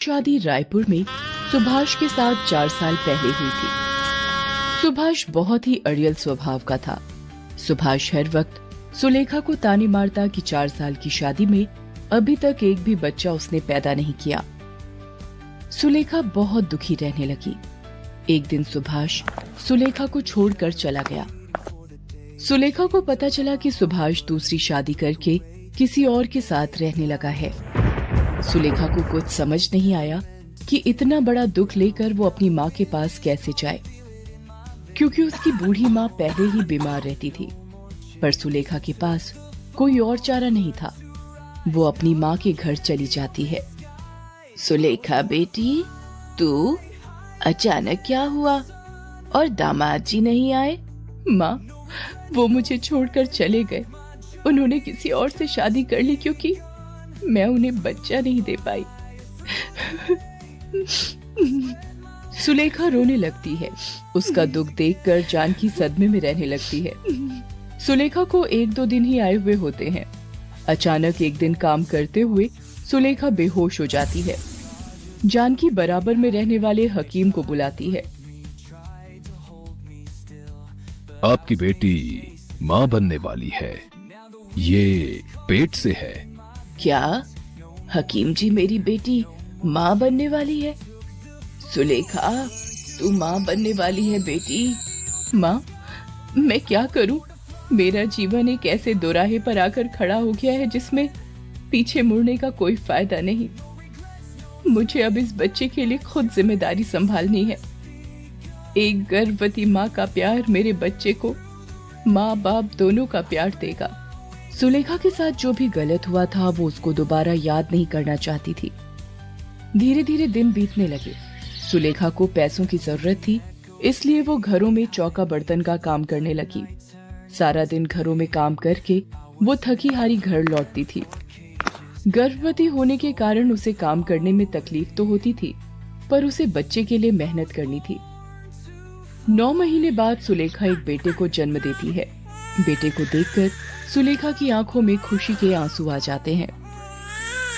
शादी रायपुर में सुभाष के साथ 4 साल पहले हुई थी। सुभाष बहुत ही अड़ियल स्वभाव का था। सुभाष हर वक्त सुलेखा को ताने मारता कि 4 साल की शादी में अभी तक एक भी बच्चा उसने पैदा नहीं किया। सुलेखा बहुत दुखी रहने लगी। एक दिन सुभाष सुलेखा को छोड़कर चला गया। सुलेखा को पता चला कि सुभाष दूसरी शादी करके किसी और के साथ रहने लगा है। सुलेखा को कुछ समझ नहीं आया कि इतना बड़ा दुख लेकर वो अपनी माँ के पास कैसे जाए, क्योंकि उसकी बूढ़ी माँ पहले ही बीमार रहती थी। पर सुलेखा के पास कोई और चारा नहीं था। वो अपनी माँ के घर चली जाती है। सुलेखा बेटी, तू अचानक क्या हुआ और दामाद जी नहीं आए? माँ, वो मुझे छोड़कर चले गए। उन्होंने किसी और से शादी कर ली क्योंकि मैं उन्हें बच्चा नहीं दे पाई। सुलेखा रोने लगती है। उसका दुख देखकर जानकी सदमे में रहने लगती है। सुलेखा को 1-2 दिन ही आए हुए होते हैं। अचानक एक दिन काम करते हुए सुलेखा बेहोश हो जाती है। जानकी बराबर में रहने वाले हकीम को बुलाती है। आपकी बेटी माँ बनने वाली है। ये पेट से है। क्या हकीम जी, मेरी बेटी माँ बनने वाली है? सुलेखा, तू माँ बनने वाली है बेटी? माँ, मैं क्या करूं? मेरा जीवन एक ऐसे दोराहे पर आकर खड़ा हो गया है जिसमें पीछे मुड़ने का कोई फायदा नहीं। मुझे अब इस बच्चे के लिए खुद जिम्मेदारी संभालनी है। एक गर्भवती माँ का प्यार मेरे बच्चे को माँ बाप दोनों का प्यार देगा। सुलेखा के साथ जो भी गलत हुआ था वो उसको दोबारा याद नहीं करना चाहती थी। धीरे धीरे दिन बीतने लगे। सुलेखा को पैसों की जरूरत थी, इसलिए वो घरों में चौका बर्तन का काम करने लगी। सारा दिन घरों में काम करके वो थकी हारी घर लौटती थी। गर्भवती होने के कारण उसे काम करने में तकलीफ तो होती थी, पर उसे बच्चे के लिए मेहनत करनी थी। 9 महीने बाद सुलेखा एक बेटे को जन्म देती है। बेटे को देखकर सुलेखा की आंखों में खुशी के आंसू आ जाते हैं।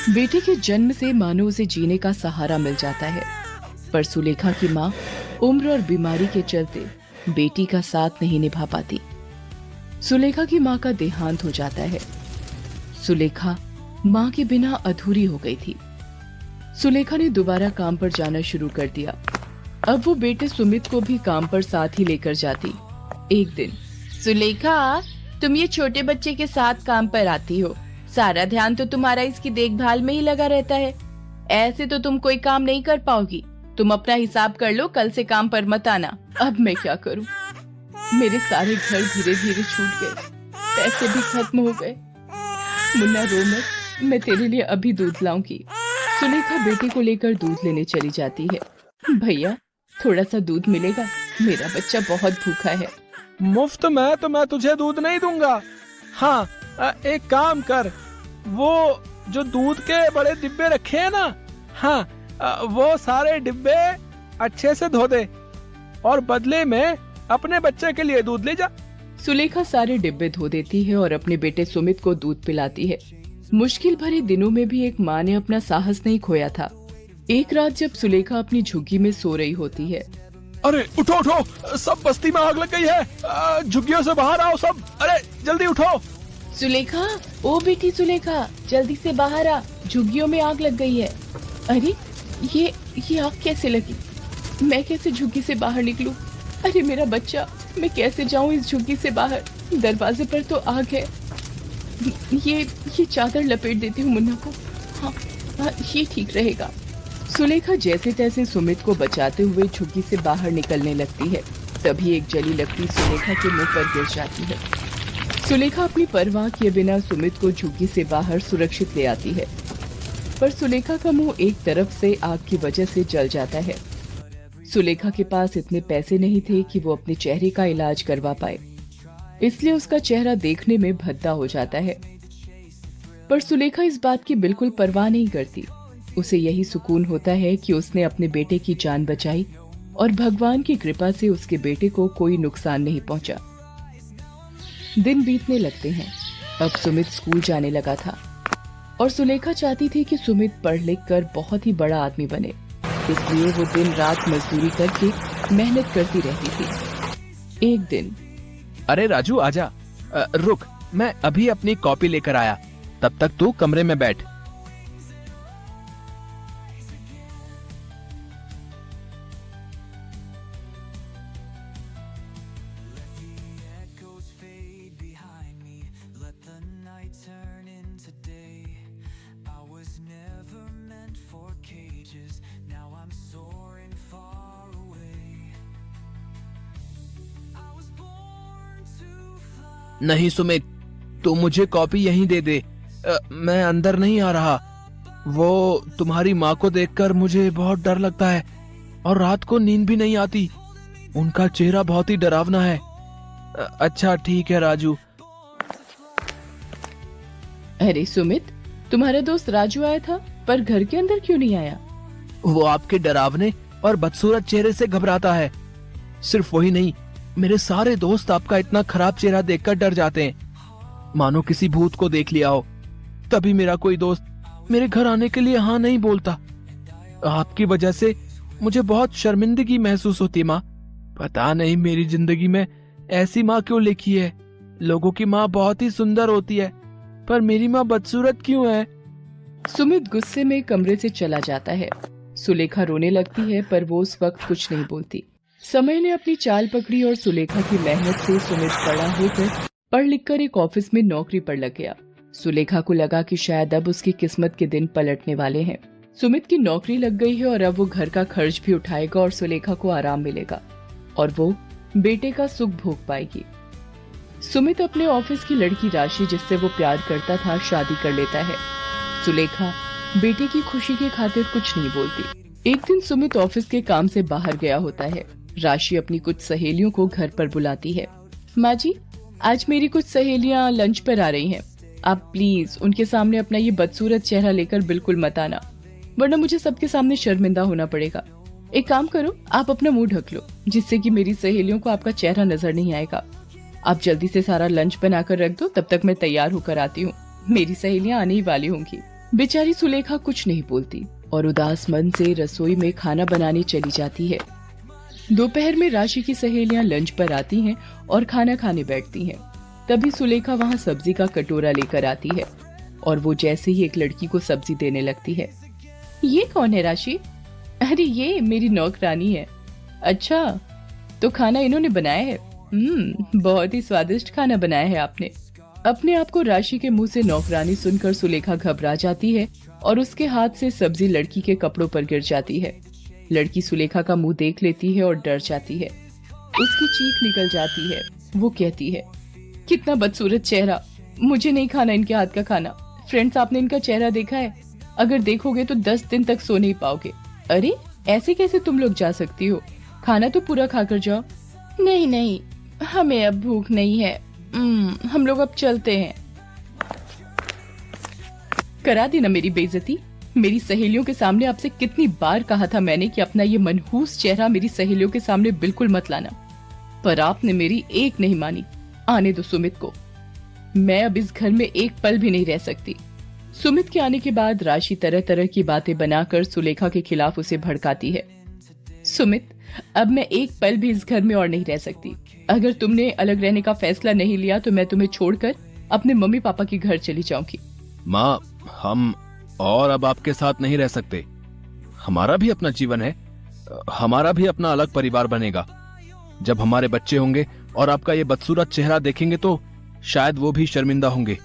बेटे के जन्म से मानो उसे जीने का सहारा मिल जाता है, पर सुलेखा की माँ उम्र और बीमारी के चलते बेटी का साथ नहीं निभा पाती। सुलेखा की माँ का देहांत हो जाता है। सुलेखा माँ के बिना अधूरी हो गई थी। सुलेखा ने दोबारा काम पर जाना शुरू कर दिया। अब वो बेटे सुमित को भी काम पर साथ ही लेकर जाती। एक दिन, सुलेखा, तुम ये छोटे बच्चे के साथ काम पर आती हो, सारा ध्यान तो तुम्हारा इसकी देखभाल में ही लगा रहता है। ऐसे तो तुम कोई काम नहीं कर पाओगी। तुम अपना हिसाब कर लो, कल से काम पर मत आना। अब मैं क्या करूं? मेरे सारे घर धीरे धीरे छूट गए, पैसे भी खत्म हो गए। मुन्ना, रो मत, मैं तेरे लिए अभी दूध लाऊंगी। सुलेखा बेटे को लेकर दूध लेने चली जाती है। भैया, थोड़ा सा दूध मिलेगा? मेरा बच्चा बहुत भूखा है। मुफ्त में तो मैं तुझे दूध नहीं दूंगा। हाँ, एक काम कर, वो जो दूध के बड़े डिब्बे रखे हैं ना, हाँ, वो सारे डिब्बे अच्छे से धो दे और बदले में अपने बच्चे के लिए दूध ले जा। सुलेखा सारे डिब्बे धो देती है और अपने बेटे सुमित को दूध पिलाती है। मुश्किल भरे दिनों में भी एक माँ ने अपना साहस नहीं खोया था। एक रात जब सुलेखा अपनी झुग्गी में सो रही होती है। अरे उठो उठो, सब बस्ती में आग लग गई है। झुग्गियों से बाहर आओ सब। अरे जल्दी उठो। सुलेखा, ओ बेटी सुलेखा, जल्दी से बाहर आ, झुग्गियों में आग लग गई है। अरे ये आग कैसे लगी? मैं कैसे झुग्गी से बाहर निकलूं? अरे मेरा बच्चा, मैं कैसे जाऊं इस झुग्गी से बाहर? दरवाजे पर तो आग है। ये चादर लपेट देती हूँ मुन्ना को। हाँ, ये ठीक रहेगा। सुलेखा जैसे तैसे सुमित को बचाते हुए झुग्गी से बाहर निकलने लगती है। तभी एक जली लकड़ी सुलेखा के मुंह पर गिर जाती है। सुलेखा अपनी परवाह किए बिना सुमित को झुग्गी से बाहर सुरक्षित ले आती है, पर सुलेखा का मुंह एक तरफ से आग की वजह से जल जाता है। सुलेखा के पास इतने पैसे नहीं थे कि वो अपने चेहरे का इलाज करवा पाए, इसलिए उसका चेहरा देखने में भद्दा हो जाता है। पर सुलेखा इस बात की बिल्कुल परवाह नहीं करती। उसे यही सुकून होता है कि उसने अपने बेटे की जान बचाई और भगवान की कृपा से उसके बेटे को कोई नुकसान नहीं पहुंचा। दिन बीतने लगते हैं। अब सुमित स्कूल जाने लगा था। और सुलेखा चाहती थी कि सुमित पढ़ लिख कर बहुत ही बड़ा आदमी बने, इसलिए वो दिन रात मजदूरी करके मेहनत करती रहती थी। एक दिन, अरे राजू आजा, रुक, मैं अभी अपनी कॉपी लेकर आया, तब तक तू कमरे में बैठ। नहीं सुमित, तू मुझे कॉपी यहीं दे दे, मैं अंदर नहीं आ रहा। वो तुम्हारी माँ को देखकर मुझे बहुत डर लगता है और रात को नींद भी नहीं आती। उनका चेहरा बहुत ही डरावना है। अच्छा ठीक है राजू। अरे सुमित, तुम्हारा दोस्त राजू आया था, पर घर के अंदर क्यों नहीं आया? वो आपके डरावने और बदसूरत चेहरे से घबराता है। सिर्फ वही नहीं, मेरे सारे दोस्त आपका इतना खराब चेहरा देखकर डर जाते हैं, मानो किसी भूत को देख लिया हो। तभी मेरा कोई दोस्त मेरे घर आने के लिए हाँ नहीं बोलता। आपकी वजह से मुझे बहुत शर्मिंदगी महसूस होती माँ। पता नहीं मेरी जिंदगी में ऐसी माँ क्यों लिखी है। लोगों की माँ बहुत ही सुंदर होती है, पर मेरी माँ बदसूरत क्यों है? सुमित गुस्से में कमरे से चला जाता है। सुलेखा रोने लगती है, पर वो उस वक्त कुछ नहीं बोलती। समय ने अपनी चाल पकड़ी और सुलेखा की मेहनत से सुमित बड़ा होकर पढ़ लिखकर एक ऑफिस में नौकरी पर लग गया। सुलेखा को लगा कि शायद अब उसकी किस्मत के दिन पलटने वाले हैं। सुमित की नौकरी लग गई है और अब वो घर का खर्च भी उठाएगा और सुलेखा को आराम मिलेगा और वो बेटे का सुख भोग पाएगी। सुमित अपने ऑफिस की लड़की राशि, जिससे वो प्यार करता था, शादी कर लेता है। सुलेखा बेटे की खुशी की खातिर कुछ नहीं बोलती। एक दिन सुमित ऑफिस के काम से बाहर गया होता है। राशि अपनी कुछ सहेलियों को घर पर बुलाती है। माँ जी, आज मेरी कुछ सहेलियाँ लंच पर आ रही हैं। आप प्लीज उनके सामने अपना ये बदसूरत चेहरा लेकर बिल्कुल मत आना, वरना मुझे सबके सामने शर्मिंदा होना पड़ेगा। एक काम करो, आप अपना मुंह ढक लो, जिससे कि मेरी सहेलियों को आपका चेहरा नजर नहीं आएगा। आप जल्दी से सारा लंच बनाकर रख दो, तब तक मैं तैयार होकर आती हूँ। मेरी सहेलियाँ आने ही वाली होंगी। बेचारी सुलेखा कुछ नहीं बोलती और उदास मन से रसोई में खाना बनाने चली जाती है। दोपहर में राशि की सहेलियां लंच पर आती हैं और खाना खाने बैठती हैं। तभी सुलेखा वहां सब्जी का कटोरा लेकर आती है और वो जैसे ही एक लड़की को सब्जी देने लगती है। ये कौन है राशि? अरे ये मेरी नौकरानी है। अच्छा, तो खाना इन्होंने बनाया है? बहुत ही स्वादिष्ट खाना बनाया है आपने। अपने आप को राशि के मुंह से नौकरानी सुनकर सुलेखा घबरा जाती है और उसके हाथ से सब्जी लड़की के कपड़ों पर गिर जाती है। लड़की सुलेखा का मुंह देख लेती है और डर जाती है। उसकी चीख निकल जाती है। वो कहती है, कितना बदसूरत चेहरा, मुझे नहीं खाना इनके हाथ का खाना। फ्रेंड्स, आपने इनका चेहरा देखा है? अगर देखोगे तो 10 दिन तक सो नहीं पाओगे। अरे ऐसे कैसे तुम लोग जा सकती हो? खाना तो पूरा खाकर जाओ। नहीं नहीं, हमें अब भूख नहीं है। हम लोग अब चलते हैं। करा दी ना मेरी बेइज्जती। मेरी सहेलियों के सामने आपसे कितनी बार कहा था मैंने कि अपना ये मनहूस चेहरा मेरी सहेलियों के सामने बिल्कुल मत लाना, पर आपने मेरी एक नहीं मानी। आने दो सुमित को, मैं अब इस घर में एक पल भी नहीं रह सकती। सुमित के आने के बाद राशि तरह तरह की बातें बनाकर सुलेखा के खिलाफ उसे भड़काती है। सुमित, अब मैं एक पल भी इस घर में और नहीं रह सकती। अगर तुमने अलग रहने का फैसला नहीं लिया तो मैं तुम्हें छोड़कर अपने मम्मी पापा के घर चली जाऊंगी। माँ, हम और अब आपके साथ नहीं रह सकते। हमारा भी अपना जीवन है, हमारा भी अपना अलग परिवार बनेगा। जब हमारे बच्चे होंगे और आपका ये बदसूरत चेहरा देखेंगे तो शायद वो भी शर्मिंदा होंगे।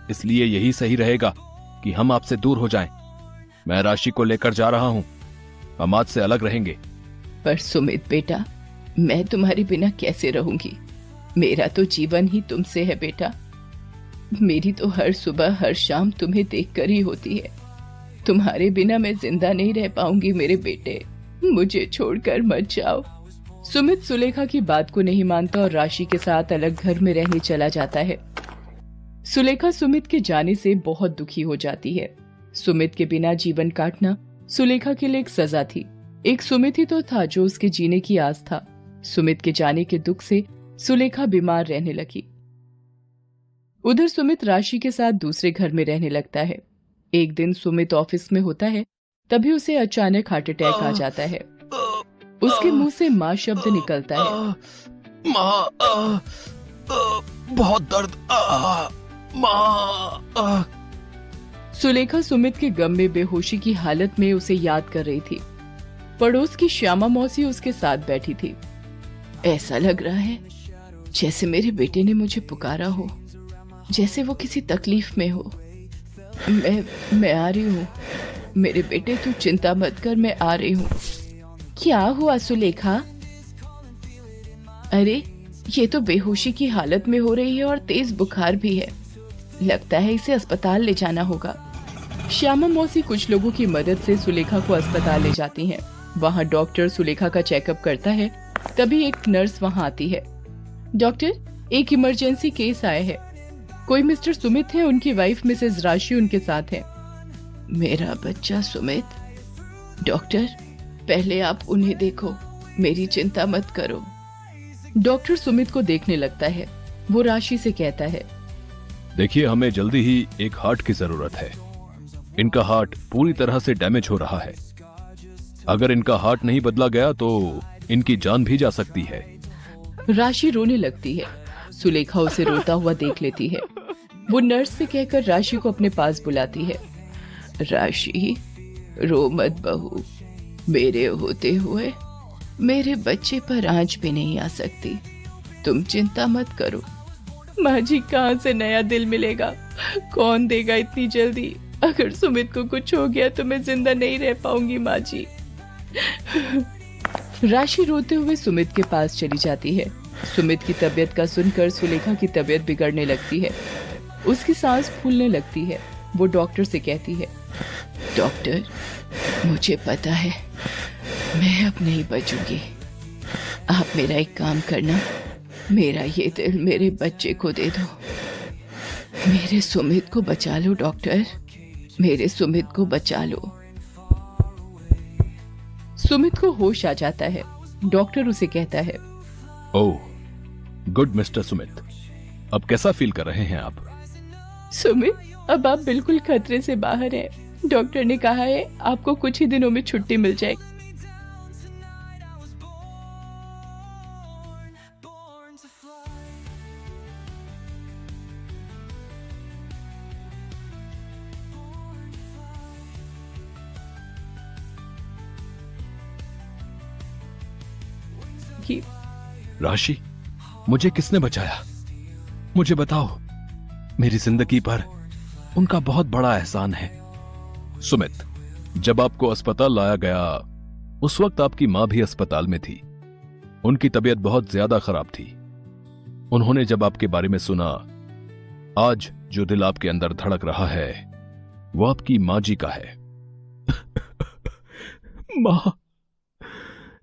इसलिए यही सही रहेगा कि हम आपसे दूर हो जाएं। मैं राशि को लेकर जा रहा हूँ, हम आज से अलग रहेंगे। पर सुमित बेटा, मैं तुम्हारे बिना कैसे रहूंगी? मेरा तो जीवन ही तुमसे है बेटा। मेरी तो हर सुबह हर शाम तुम्हें देखकर ही होती है। तुम्हारे बिना मैं जिंदा नहीं रह पाऊंगी मेरे बेटे, मुझे छोड़कर मत जाओ। सुमित सुलेखा की बात को नहीं मानता और राशि के साथ अलग घर में रहने चला जाता है। सुलेखा सुमित के जाने से बहुत दुखी हो जाती है। सुमित के बिना जीवन काटना सुलेखा के लिए एक सजा थी। एक सुमित ही तो था जो उसके जीने की आस था। सुमित के जाने के दुख से सुलेखा बीमार रहने लगी। उधर सुमित राशि के साथ दूसरे घर में रहने लगता है। एक दिन सुमित ऑफिस में होता है, तभी उसे अचानक हार्ट अटैक आ जाता है। उसके मुंह से माँ शब्द निकलता है। माँ, बहुत दर्द, माँ। सुलेखा सुमित के गम में बेहोशी की हालत में उसे याद कर रही थी। पड़ोस की श्यामा मौसी उसके साथ बैठी थी। ऐसा लग रहा है जैसे मेरे बेटे ने मुझे पुकारा हो, जैसे वो किसी तकलीफ में हो। मैं आ रही हूँ मेरे बेटे, तू चिंता मत कर, मैं आ रही हूँ। क्या हुआ सुलेखा? अरे ये तो बेहोशी की हालत में हो रही है और तेज बुखार भी है, लगता है इसे अस्पताल ले जाना होगा। श्यामा मौसी कुछ लोगों की मदद से सुलेखा को अस्पताल ले जाती हैं। वहाँ डॉक्टर सुलेखा का चेकअप करता है। तभी एक नर्स वहाँ आती है। डॉक्टर, एक इमरजेंसी केस आया है। कोई मिस्टर सुमित है, उनकी वाइफ मिसेस राशि उनके साथ है। मेरा बच्चा सुमित? डॉक्टर, पहले आप उन्हें देखो, मेरी चिंता मत करो। डॉक्टर सुमित को देखने लगता है। वो राशि से कहता है, देखिए, हमें जल्दी ही एक हार्ट की जरूरत है। इनका हार्ट पूरी तरह से डैमेज हो रहा है। अगर इनका हार्ट नहीं बदला गया तो इनकी जान भी जा सकती है। राशि रोने लगती है। सुलेखा उसे रोता हुआ देख लेती है। वो नर्स से कहकर राशि को अपने पास बुलाती है। राशि, रो मत बहू, मेरे होते हुए मेरे बच्चे पर आंच भी नहीं आ सकती, तुम चिंता मत करो। माँ जी, कहाँ से नया दिल मिलेगा? कौन देगा इतनी जल्दी? अगर सुमित को कुछ हो गया तो मैं जिंदा नहीं रह पाऊंगी माँ जी। राशि रोते हुए सुमित के पास चली जाती है। सुमित की तबीयत का सुनकर सुलेखा की तबीयत बिगड़ने लगती है। उसकी सांस फूलने लगती है। वो डॉक्टर से कहती है, डॉक्टर, मुझे पता है मैं अब नहीं बचूंगी। आप मेरा एक काम करना, मेरा ये दिल मेरे बच्चे को दे दो। मेरे सुमित को बचा लो डॉक्टर, मेरे सुमित को बचा लो। सुमित को होश आ जाता है। डॉक्टर उसे कहता है, ओह गुड मिस्टर सुमित, अब कैसा फील कर रहे हैं आप? सुमित, अब आप बिल्कुल खतरे से बाहर हैं। डॉक्टर ने कहा है आपको कुछ ही दिनों में छुट्टी मिल जाएगी। राशि, मुझे किसने बचाया? मुझे बताओ। मेरी जिंदगी पर उनका बहुत बड़ा एहसान है। सुमित, जब आपको अस्पताल लाया गया उस वक्त आपकी मां भी अस्पताल में थी। उनकी तबीयत बहुत ज्यादा खराब थी। उन्होंने जब आपके बारे में सुना, आज जो दिल आपके अंदर धड़क रहा है वो आपकी मां जी का है। मां,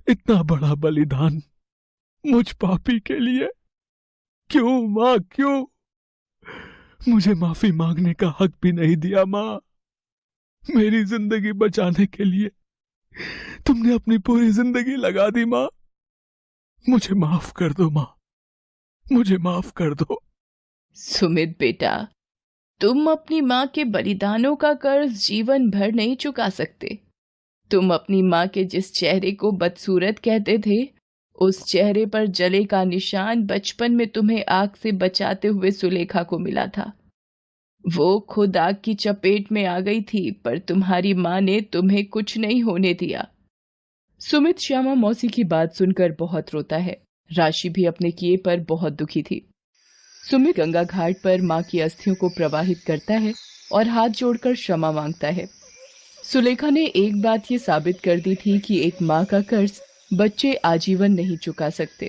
इतना बड़ा बलिदान मुझ पापी के लिए क्यों मां, क्यों? मुझे माफी मांगने का हक भी नहीं दिया मां। मेरी जिंदगी बचाने के लिए तुमने अपनी पूरी जिंदगी लगा दी मां। मुझे माफ कर दो मां, मुझे माफ कर दो। सुमित बेटा, तुम अपनी माँ के बलिदानों का कर्ज जीवन भर नहीं चुका सकते। तुम अपनी माँ के जिस चेहरे को बदसूरत कहते थे, उस चेहरे पर जले का निशान बचपन में तुम्हें आग से बचाते हुए सुलेखा को मिला था। वो खुद आग की चपेट में आ गई थी, पर तुम्हारी माँ ने तुम्हें कुछ नहीं होने दिया। सुमित श्यामा मौसी की बात सुनकर बहुत रोता है। राशि भी अपने किए पर बहुत दुखी थी। सुमित गंगा घाट पर माँ की अस्थियों को प्रवाहित करता है और हाथ जोड़कर क्षमा मांगता है। सुलेखा ने एक बात ये साबित कर दी थी कि एक माँ का कर्ज बच्चे आजीवन नहीं चुका सकते।